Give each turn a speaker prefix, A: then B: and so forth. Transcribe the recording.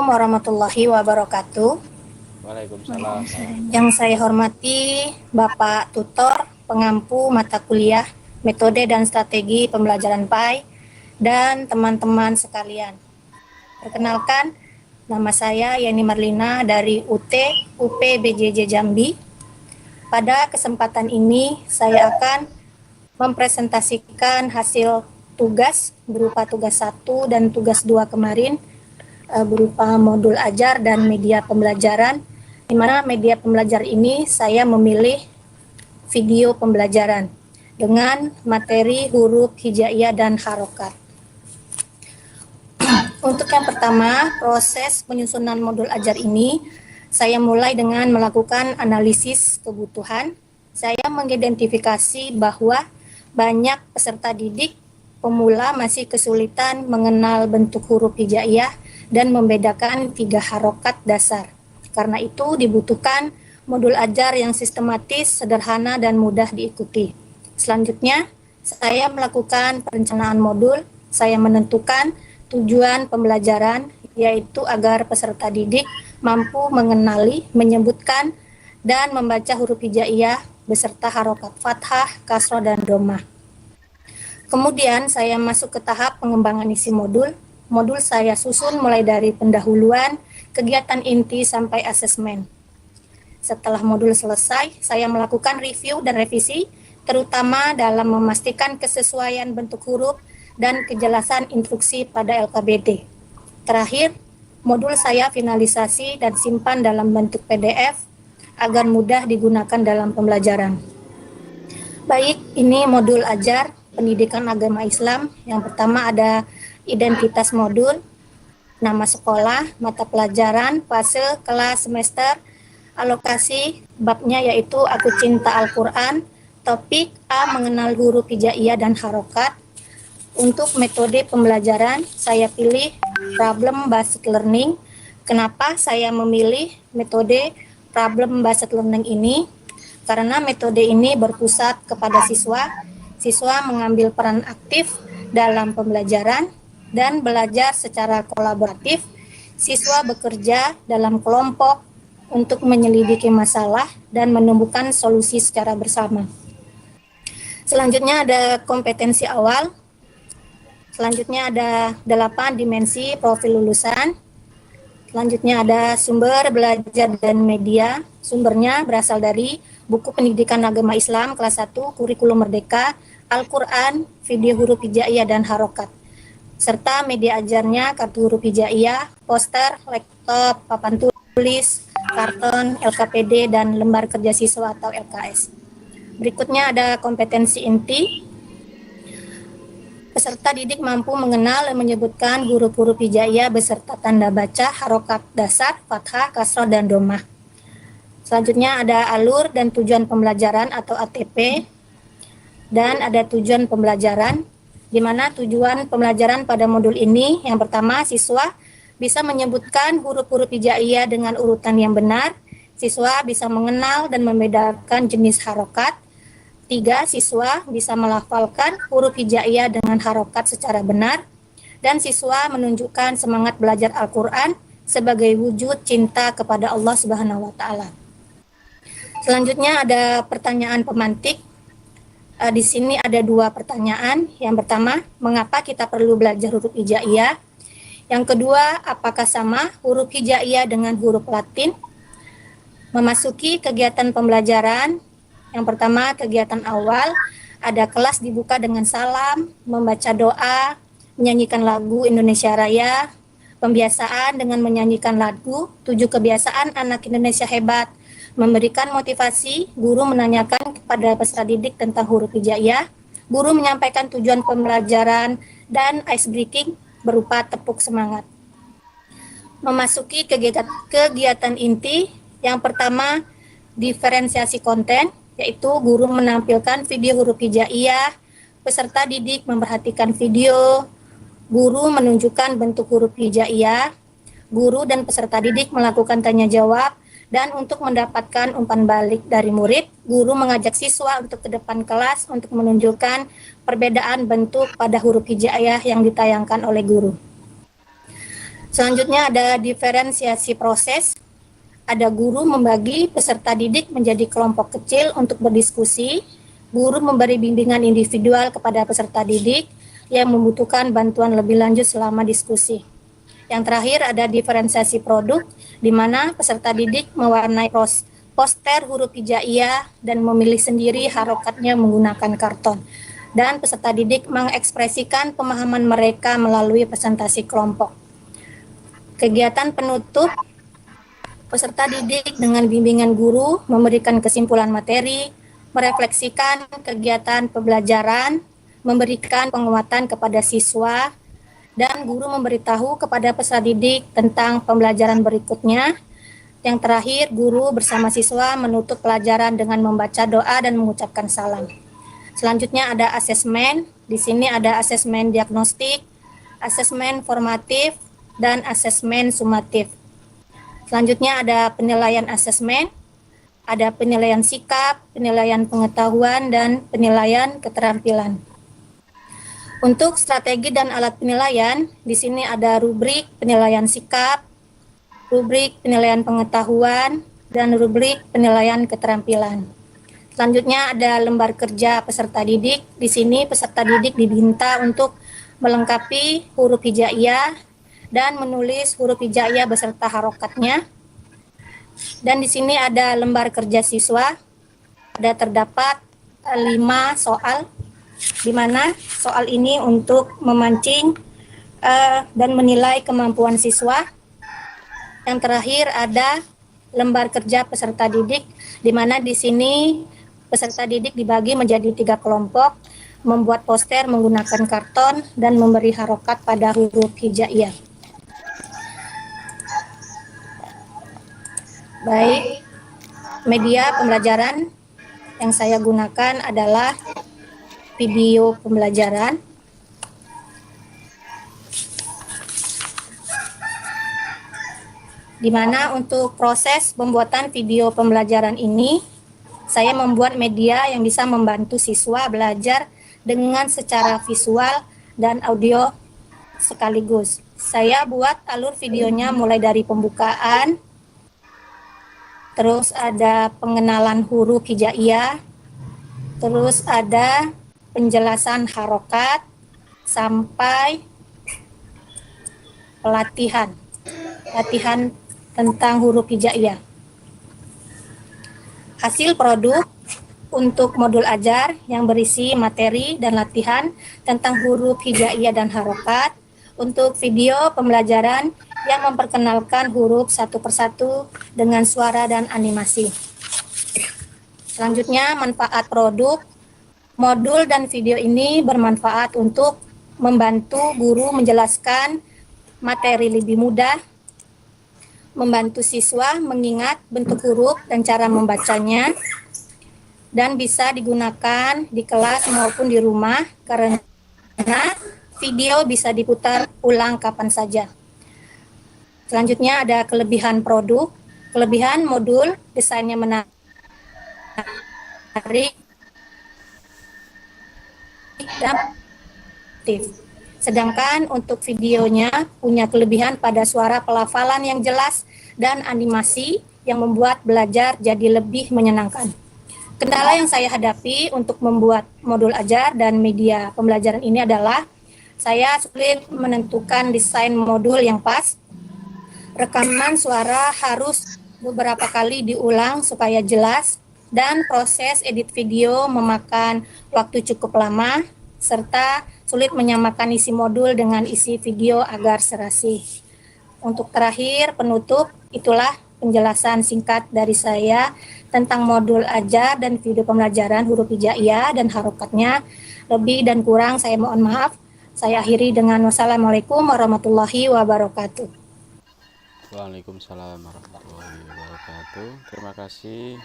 A: Assalamualaikum warahmatullahi wabarakatuh.
B: Waalaikumsalam.
A: Yang saya hormati Bapak Tutor Pengampu Mata Kuliah Metode dan Strategi Pembelajaran PAI dan teman-teman sekalian. Perkenalkan, nama saya Yani Marlina dari UP BJJ Jambi. Pada kesempatan ini saya akan mempresentasikan hasil tugas berupa tugas 1 dan tugas 2 kemarin berupa modul ajar dan media pembelajaran, di mana media pembelajaran ini saya memilih video pembelajaran dengan materi huruf hijaiyah dan harokat. Untuk yang pertama, proses penyusunan modul ajar ini saya mulai dengan melakukan analisis kebutuhan. Saya mengidentifikasi bahwa banyak peserta didik pemula masih kesulitan mengenal bentuk huruf hijaiyah dan membedakan 3 harokat dasar. Karena itu dibutuhkan modul ajar yang sistematis, sederhana, dan mudah diikuti. Selanjutnya, saya melakukan perencanaan modul. Saya menentukan tujuan pembelajaran, yaitu agar peserta didik mampu mengenali, menyebutkan, dan membaca huruf hijaiyah beserta harokat fathah, kasroh, dan dhammah. Kemudian saya masuk ke tahap pengembangan isi modul. Modul saya susun mulai dari pendahuluan, kegiatan inti, sampai asesmen. Setelah modul selesai, saya melakukan review dan revisi, terutama dalam memastikan kesesuaian bentuk huruf dan kejelasan instruksi pada LKBD. Terakhir, modul saya finalisasi dan simpan dalam bentuk PDF agar mudah digunakan dalam pembelajaran. Baik, ini modul ajar pendidikan agama Islam. Yang pertama ada identitas modul, nama sekolah, mata pelajaran, fase, kelas, semester, alokasi, babnya yaitu Aku Cinta Al-Quran, topik A, mengenal huruf hijaiyah dan harokat. Untuk metode pembelajaran, saya pilih problem based learning. Kenapa saya memilih metode problem based learning ini? Karena metode ini berpusat kepada siswa. Siswa mengambil peran aktif dalam pembelajaran dan belajar secara kolaboratif. Siswa bekerja dalam kelompok untuk menyelidiki masalah dan menemukan solusi secara bersama. Selanjutnya ada kompetensi awal. Selanjutnya ada 8 dimensi profil lulusan. Selanjutnya ada sumber belajar dan media. Sumbernya berasal dari buku pendidikan agama Islam kelas 1, kurikulum merdeka, Al-Quran, video huruf hijaiyah dan harokat, serta media ajarnya kartu huruf hijaiyah, poster, laptop, papan tulis, karton, LKPD, dan lembar kerja siswa atau LKS. Berikutnya ada kompetensi inti. Peserta didik mampu mengenal dan menyebutkan huruf-huruf hijaiyah beserta tanda baca, harokat dasar, fathah, kasroh, dan dhammah. Selanjutnya ada alur dan tujuan pembelajaran atau ATP. Dan ada tujuan pembelajaran, di mana tujuan pembelajaran pada modul ini yang pertama, siswa bisa menyebutkan huruf-huruf hijaiyah dengan urutan yang benar. Siswa bisa mengenal dan membedakan jenis harokat. 3, siswa bisa melafalkan huruf hijaiyah dengan harokat secara benar. Dan siswa menunjukkan semangat belajar Al-Quran sebagai wujud cinta kepada Allah Subhanahu wa Ta'ala. Selanjutnya ada pertanyaan pemantik. Di sini ada 2 pertanyaan. Yang pertama, mengapa kita perlu belajar huruf hijaiyah? Yang kedua, apakah sama huruf hijaiyah dengan huruf Latin? Memasuki kegiatan pembelajaran. Yang pertama, kegiatan awal, ada kelas dibuka dengan salam, membaca doa, menyanyikan lagu Indonesia Raya, pembiasaan dengan menyanyikan lagu, 7 kebiasaan anak Indonesia hebat, memberikan motivasi, guru menanyakan kepada peserta didik tentang huruf hijaiyah, guru menyampaikan tujuan pembelajaran, dan ice breaking berupa tepuk semangat. Memasuki kegiatan inti, yang pertama diferensiasi konten, yaitu guru menampilkan video huruf hijaiyah, peserta didik memperhatikan video, guru menunjukkan bentuk huruf hijaiyah, guru dan peserta didik melakukan tanya jawab. Dan untuk mendapatkan umpan balik dari murid, guru mengajak siswa untuk ke depan kelas untuk menunjukkan perbedaan bentuk pada huruf hijaiyah yang ditayangkan oleh guru. Selanjutnya ada diferensiasi proses. Ada guru membagi peserta didik menjadi kelompok kecil untuk berdiskusi. Guru memberi bimbingan individual kepada peserta didik yang membutuhkan bantuan lebih lanjut selama diskusi. Yang terakhir ada diferensiasi produk, di mana peserta didik mewarnai poster huruf hijaiyah dan memilih sendiri harokatnya menggunakan karton. Dan peserta didik mengekspresikan pemahaman mereka melalui presentasi kelompok. Kegiatan penutup, peserta didik dengan bimbingan guru memberikan kesimpulan materi, merefleksikan kegiatan pembelajaran, memberikan penguatan kepada siswa, dan guru memberitahu kepada peserta didik tentang pembelajaran berikutnya. Yang terakhir, guru bersama siswa menutup pelajaran dengan membaca doa dan mengucapkan salam. Selanjutnya ada asesmen. Di sini ada asesmen diagnostik, asesmen formatif, dan asesmen sumatif. Selanjutnya ada penilaian asesmen, ada penilaian sikap, penilaian pengetahuan, dan penilaian keterampilan. Untuk strategi dan alat penilaian, di sini ada rubrik penilaian sikap, rubrik penilaian pengetahuan, dan rubrik penilaian keterampilan. Selanjutnya ada lembar kerja peserta didik. Di sini peserta didik diminta untuk melengkapi huruf hijaiyah dan menulis huruf hijaiyah beserta harokatnya. Dan di sini ada lembar kerja siswa. Ada terdapat 5 soal, di mana soal ini untuk memancing dan menilai kemampuan siswa. Yang terakhir ada lembar kerja peserta didik, di mana di sini peserta didik dibagi menjadi 3 kelompok, membuat poster menggunakan karton dan memberi harokat pada huruf hijaiyah. Baik, media pembelajaran yang saya gunakan adalah video pembelajaran. Di mana untuk proses pembuatan video pembelajaran ini, saya membuat media yang bisa membantu siswa belajar dengan secara visual dan audio sekaligus. Saya buat alur videonya mulai dari pembukaan, terus ada pengenalan huruf hijaiyah, terus ada penjelasan harokat, sampai latihan tentang huruf hijaiyah. Hasil produk untuk modul ajar yang berisi materi dan latihan tentang huruf hijaiyah dan harokat, untuk video pembelajaran yang memperkenalkan huruf satu persatu dengan suara dan animasi. Selanjutnya, manfaat produk. Modul dan video ini bermanfaat untuk membantu guru menjelaskan materi lebih mudah, membantu siswa mengingat bentuk huruf dan cara membacanya, dan bisa digunakan di kelas maupun di rumah karena video bisa diputar ulang kapan saja. Selanjutnya ada kelebihan produk. Kelebihan modul, desainnya menarik dan aktif. Sedangkan untuk videonya punya kelebihan pada suara pelafalan yang jelas dan animasi yang membuat belajar jadi lebih menyenangkan. Kendala yang saya hadapi untuk membuat modul ajar dan media pembelajaran ini adalah saya sulit menentukan desain modul yang pas. Rekaman suara harus beberapa kali diulang supaya jelas, dan proses edit video memakan waktu cukup lama, serta sulit menyamakan isi modul dengan isi video agar serasi. Untuk terakhir, penutup, itulah penjelasan singkat dari saya tentang modul ajar dan video pembelajaran huruf hijaiyah dan harokatnya. Lebih dan kurang saya mohon maaf. Saya akhiri dengan wassalamualaikum warahmatullahi wabarakatuh.
B: Waalaikumsalam warahmatullahi wabarakatuh. Terima kasih.